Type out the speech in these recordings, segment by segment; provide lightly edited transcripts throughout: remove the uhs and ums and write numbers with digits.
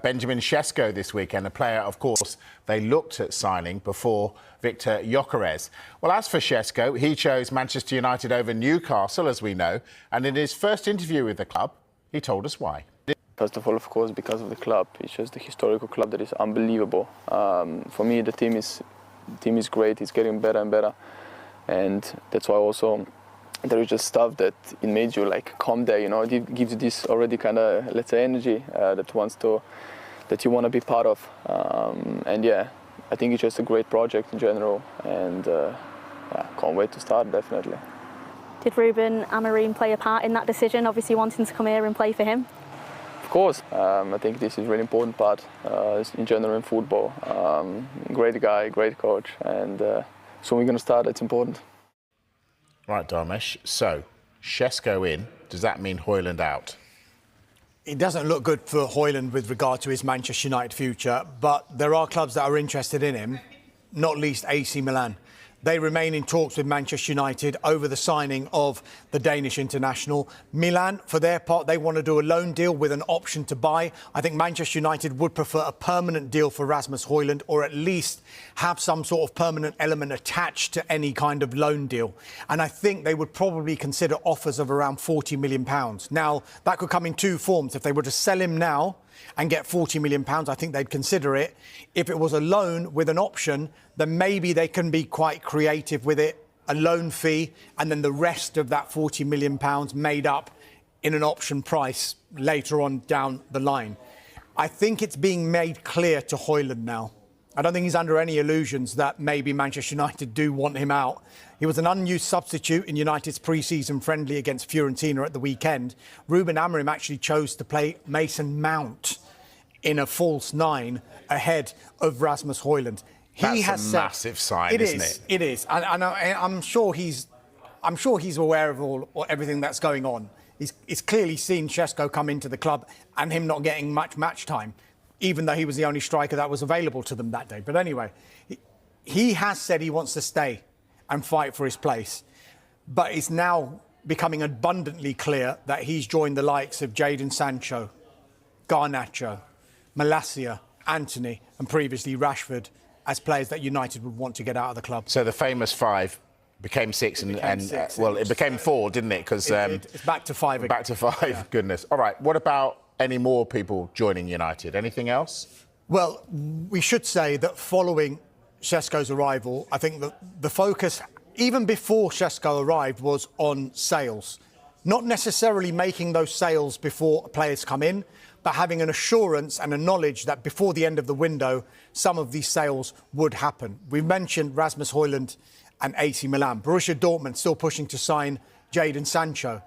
Benjamin SESKO this weekend, a player, of course, they looked at signing before Victor Gyökeres. Well, as for SESKO, he chose Manchester United over Newcastle, as we know, and in his first interview with the club, he told us why. First of all, of course, because of the club. It's just a historical club that is unbelievable. For me, the team is great. It's getting better and better, and that's why also there is just stuff that it made you like come there. You know, it gives you this already kind of, let's say, energy that you want to be part of. And yeah, I think it's just a great project in general, and yeah, can't wait to start, definitely. Did Ruben Amorim play a part in that decision, obviously wanting to come here and play for him? Of course, I think this is a really important part in general in football. Great guy, great coach, and so we're going to start. It's important. Right, Dharmesh. So, SESKO in. Does that mean Højlund out? It doesn't look good for Højlund with regard to his Manchester United future, but there are clubs that are interested in him, not least AC Milan. They remain in talks with Manchester United over the signing of the Danish international. Milan, for their part, they want to do a loan deal with an option to buy. I think Manchester United would prefer a permanent deal for Rasmus Højlund, or at least have some sort of permanent element attached to any kind of loan deal. And I think they would probably consider offers of around £40 million. Now, that could come in two forms. If they were to sell him now and get £40 million, I think they'd consider it. If it was a loan with an option, then maybe they can be quite creative with it, a loan fee, and then the rest of that £40 million made up in an option price later on down the line. I think it's being made clear to Højlund now. I don't think he's under any illusions that maybe Manchester United do want him out. He was an unused substitute in United's pre-season friendly against Fiorentina at the weekend. Ruben Amorim actually chose to play Mason Mount in a false nine ahead of Rasmus Højlund. That's a massive sign, isn't it? It is. And I'm sure he's aware of everything that's going on. He's clearly seen SESKO come into the club and him not getting much match time, even though he was the only striker that was available to them that day. But anyway, he has said he wants to stay and fight for his place. But it's now becoming abundantly clear that he's joined the likes of Jadon Sancho, Garnacho, Malacia, Antony, and previously Rashford as players that United would want to get out of the club. So the famous five became six, well, it became four, didn't it? Because it's back to five again. Back to five, yeah. Goodness. All right, what about any more people joining United? Anything else? Well, we should say that following SESKO's arrival, I think that the focus, even before SESKO arrived, was on sales. Not necessarily making those sales before players come in, but having an assurance and a knowledge that before the end of the window, some of these sales would happen. We've mentioned Rasmus Højlund and AC Milan. Borussia Dortmund still pushing to sign Jadon Sancho.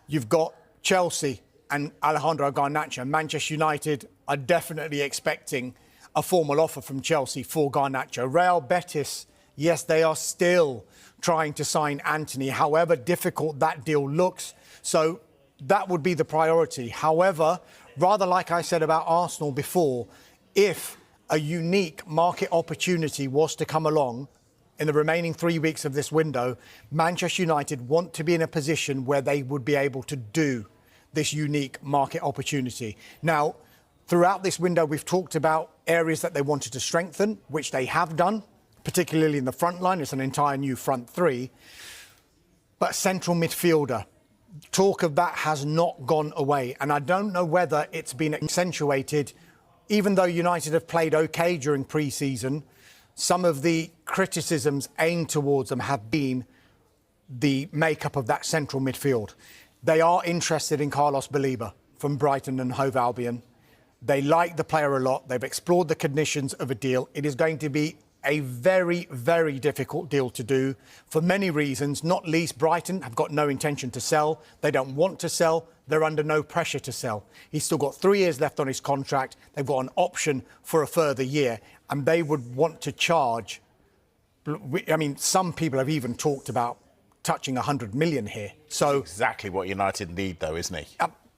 You've got Chelsea and Alejandro Garnacho. Manchester United are definitely expecting a formal offer from Chelsea for Garnacho. Real Betis, yes, they are still trying to sign Antony, however difficult that deal looks. So that would be the priority. However, rather like I said about Arsenal before, if a unique market opportunity was to come along in the remaining 3 weeks of this window, Manchester United want to be in a position where they would be able to do this unique market opportunity. Now, throughout this window, we've talked about areas that they wanted to strengthen, which they have done, particularly in the front line. It's an entire new front three. But central midfielder, talk of that has not gone away. And I don't know whether it's been accentuated, even though United have played OK during pre-season. Some of the criticisms aimed towards them have been the makeup of that central midfield. They are interested in Carlos Baleba from Brighton and Hove Albion. They like the player a lot. They've explored the conditions of a deal. It is going to be a very, very difficult deal to do for many reasons, not least Brighton have got no intention to sell. They don't want to sell. They're under no pressure to sell. He's still got 3 years left on his contract. They've got an option for a further year, and they would want to charge. I mean, some people have even talked about touching 100 million here. So that's exactly what United need, though, isn't he?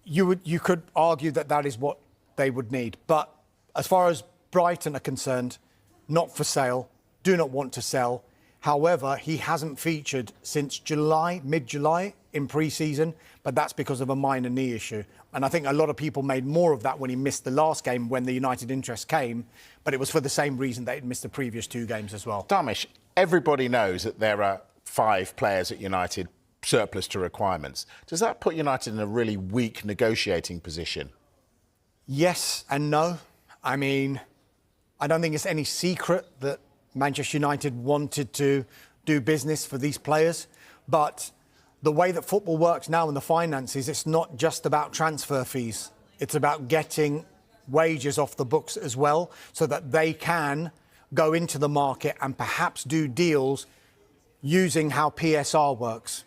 You could argue that that is what they would need. But as far as Brighton are concerned, not for sale, do not want to sell. However, he hasn't featured since July, mid-July, in pre-season, but that's because of a minor knee issue. And I think a lot of people made more of that when he missed the last game when the United interest came, but it was for the same reason that he'd missed the previous 2 games as well. Dharmesh, everybody knows that there are 5 players at United surplus to requirements. Does that put United in a really weak negotiating position? Yes and no. I mean, I don't think it's any secret that Manchester United wanted to do business for these players, but the way that football works now in the finances, it's not just about transfer fees. It's about getting wages off the books as well, so that they can go into the market and perhaps do deals using how PSR works.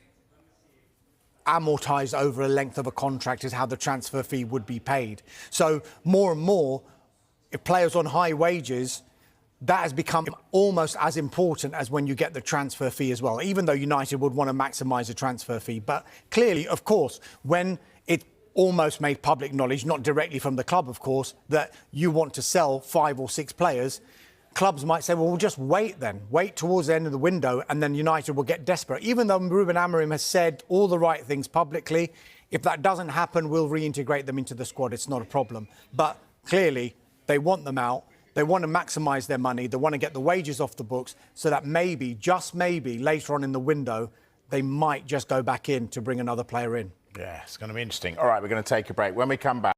Amortised over a length of a contract is how the transfer fee would be paid. So more and more, if players on high wages, that has become almost as important as when you get the transfer fee as well, even though United would want to maximise the transfer fee. But clearly, of course, when it almost made public knowledge, not directly from the club, of course, that you want to sell 5 or 6 players, clubs might say, well, we'll just wait then. Wait towards the end of the window and then United will get desperate. Even though Ruben Amorim has said all the right things publicly, if that doesn't happen, we'll reintegrate them into the squad. It's not a problem. But clearly, they want them out. They want to maximise their money. They want to get the wages off the books so that maybe, just maybe, later on in the window, they might just go back in to bring another player in. Yeah, it's going to be interesting. All right, we're going to take a break. When we come back...